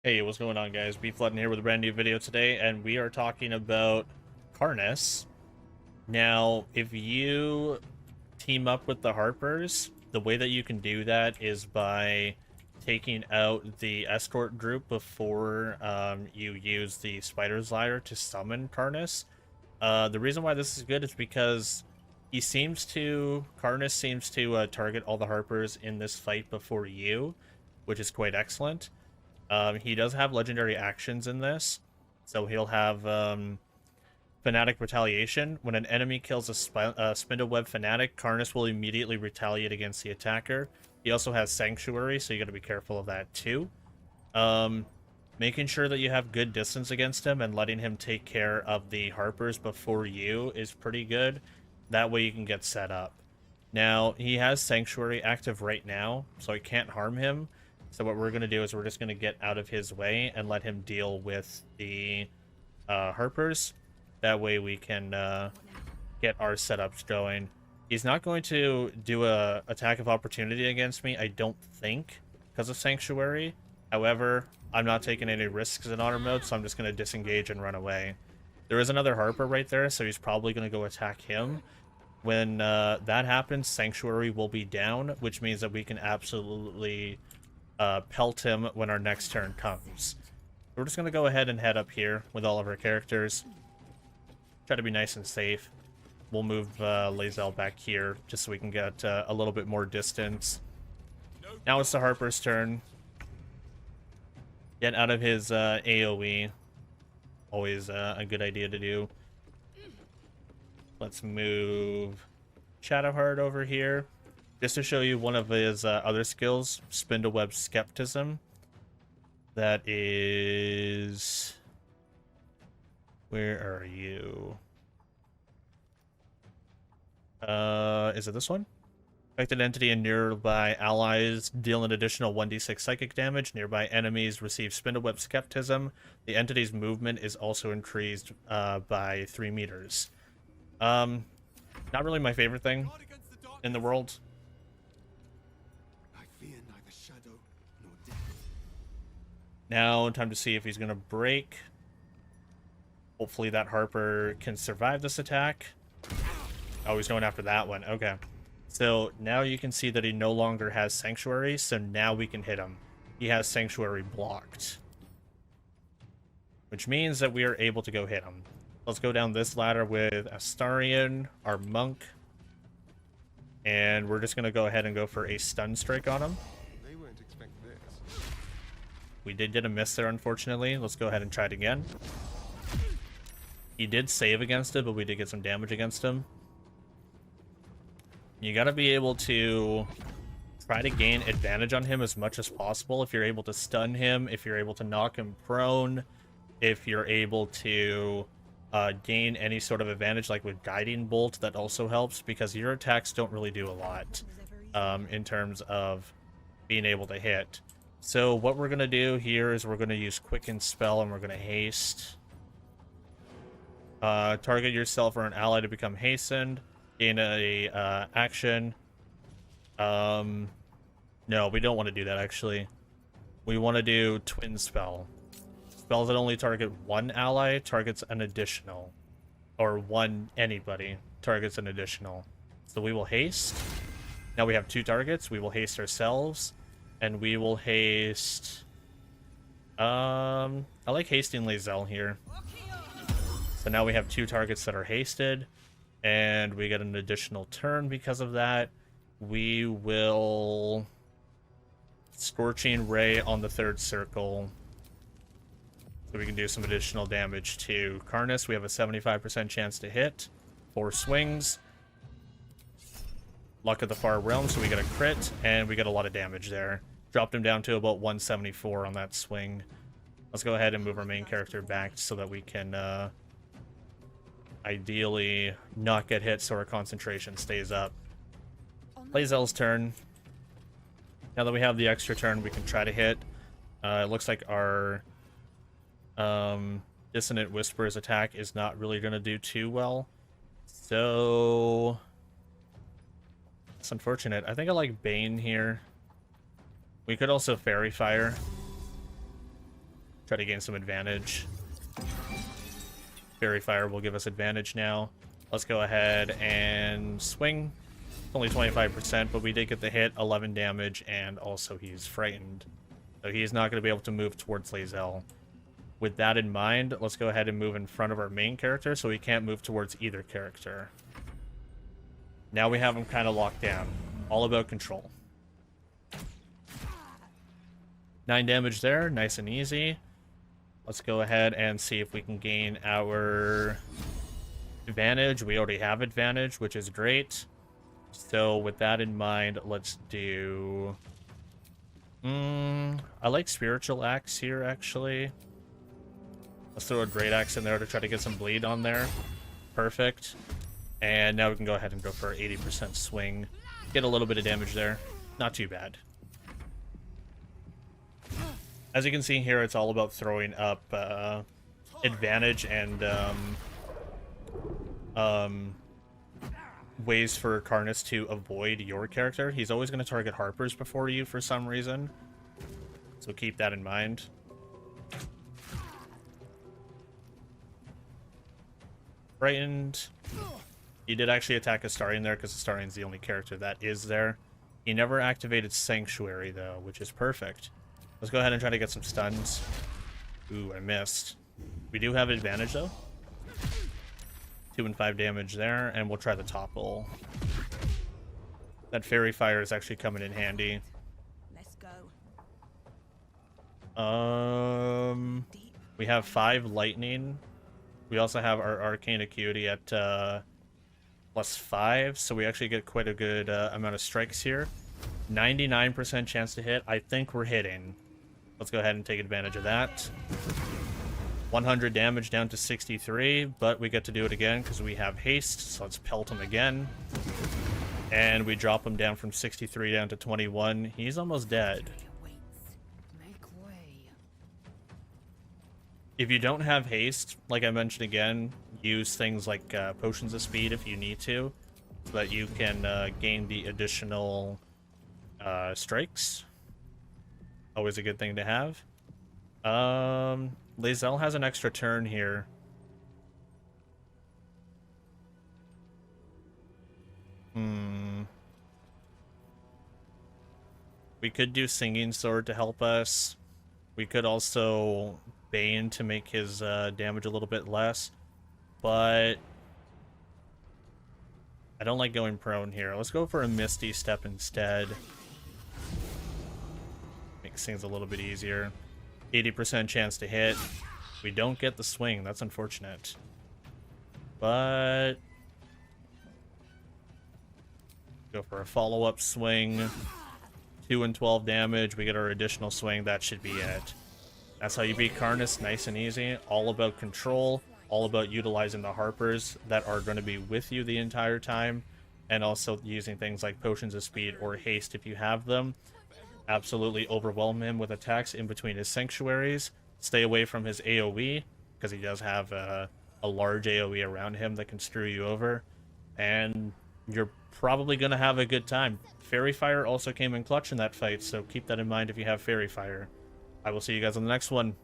Hey, what's going on, guys? Bflattened here with a brand new video today, and we are talking about Karniss. Now, if you team up with the Harpers, the way that you can do that is by taking out the escort group before you use the Spider's Ladder to summon Karniss. The reason why this is good is because Karniss seems to target all the Harpers in this fight before you, which is quite excellent. He does have legendary actions in this, so he'll have Fanatic Retaliation. When an enemy kills a Spindleweb Fanatic, Karniss will immediately retaliate against the attacker. He also has Sanctuary, so you got to be careful of that too. Making sure that you have good distance against him and letting him take care of the Harpers before you is pretty good. That way you can get set up. Now, he has Sanctuary active right now, so it can't harm him. So what we're going to do is we're just going to get out of his way and let him deal with the Harpers. That way we can get our setups going. He's not going to do a attack of opportunity against me, I don't think, because of Sanctuary. However, I'm not taking any risks in honor mode, so I'm just going to disengage and run away. There is another Harper right there, so he's probably going to go attack him. When that happens, Sanctuary will be down, which means that we can absolutely pelt him when our next turn comes. We're just going to go ahead and head up here with all of our characters. Try to be nice and safe. We'll move Lae'zel back here just so we can get a little bit more distance. Now it's the Harper's turn. Get out of his AoE. Always a good idea to do. Let's move Shadowheart over here. Just to show you one of his other skills, Spindleweb Skepticism. That is... Where are you? Is it this one? Affected entity and nearby allies deal an additional 1d6 psychic damage. Nearby enemies receive Spindleweb Skepticism. The entity's movement is also increased by 3 meters. Not really my favorite thing in the world. Now, time to see if he's going to break. Hopefully that Harper can survive this attack. Oh, he's going after that one. Okay. So now you can see that he no longer has Sanctuary, so now we can hit him. He has Sanctuary blocked. Which means that we are able to go hit him. Let's go down this ladder with Astarion, our monk. And we're just going to go ahead and go for a stun strike on him. We did get a miss there, unfortunately. Let's go ahead and try it again. He did save against it, but we did get some damage against him. You gotta be able to try to gain advantage on him as much as possible. If you're able to stun him, if you're able to knock him prone, if you're able to gain any sort of advantage, like with Guiding Bolt, that also helps, because your attacks don't really do a lot in terms of being able to hit. So what we're going to do here is we're going to use Quicken Spell, and we're going to haste. Target yourself or an ally to become hastened. Gain a action. No, we don't want to do that, actually. We want to do Twin Spell. Spells that only target one ally targets an additional. Or anybody targets an additional. So we will haste. Now we have 2 targets. We will haste ourselves. And we will haste... I like hasting Lae'zel here. So now we have 2 targets that are hasted. And we get an additional turn because of that. We will... Scorching Ray on the 3rd circle. So we can do some additional damage to Karniss. We have a 75% chance to hit. 4 swings. Luck of the Far Realm, so we get a crit, and we get a lot of damage there. Dropped him down to about 174 on that swing. Let's go ahead and move our main character back so that we can ideally not get hit so our concentration stays up. Lae'zel's turn. Now that we have the extra turn, we can try to hit. It looks like our Dissonant Whisper's attack is not really going to do too well. So... it's unfortunate. I think I like Bane here. We could also Fairy Fire. Try to gain some advantage. Fairy Fire will give us advantage now. Let's go ahead and swing. It's only 25%, but we did get the hit, 11 damage, and also he's frightened. So he's not going to be able to move towards Lae'zel. With that in mind, let's go ahead and move in front of our main character so he can't move towards either character. Now we have him kind of locked down. All about control. 9 damage there, nice and easy. Let's go ahead and see if we can gain our advantage. We already have advantage, which is great. So with that in mind, let's do... I like Spiritual Axe here, actually. Let's throw a Great Axe in there to try to get some bleed on there. Perfect. And now we can go ahead and go for 80% swing. Get a little bit of damage there. Not too bad. As you can see here, it's all about throwing up advantage and ways for Karniss to avoid your character. He's always going to target harpers before you for some reason. So keep that in mind. Frightened. He did actually attack Astarion there because Astarion's the only character that is there. He never activated Sanctuary though, which is perfect. Let's go ahead and try to get some stuns. Ooh, I missed. We do have advantage though. 2 and 5 damage there, and we'll try the topple. That Fairy Fire is actually coming in handy. Let's go. We have 5 lightning. We also have our arcane acuity at +5, so we actually get quite a good amount of strikes here. 99% chance to hit. I think we're hitting. Let's go ahead and take advantage of that. 100 damage down to 63, but we get to do it again because we have haste, so let's pelt him again. And we drop him down from 63 down to 21. He's almost dead. If you don't have haste, like I mentioned again, use things like potions of speed if you need to, so that you can gain the additional strikes. Always a good thing to have. Lae'zel has an extra turn here. We could do Singing Sword to help us. We could also Bane to make his damage a little bit less. But I don't like going prone here. Let's go for a Misty Step instead. Makes things a little bit easier. 80% chance to hit. We don't get the swing. That's unfortunate. But go for a follow-up swing. 2 and 12 damage. We get our additional swing. That should be it. That's how you beat Karniss. Nice and easy. All about control. All about utilizing the harpers that are going to be with you the entire time. And also using things like potions of speed or haste if you have them. Absolutely overwhelm him with attacks in between his sanctuaries. Stay away from his AoE, because he does have a large AoE around him that can screw you over. And you're probably going to have a good time. Fairy Fire also came in clutch in that fight, so keep that in mind if you have Fairy Fire. I will see you guys on the next one.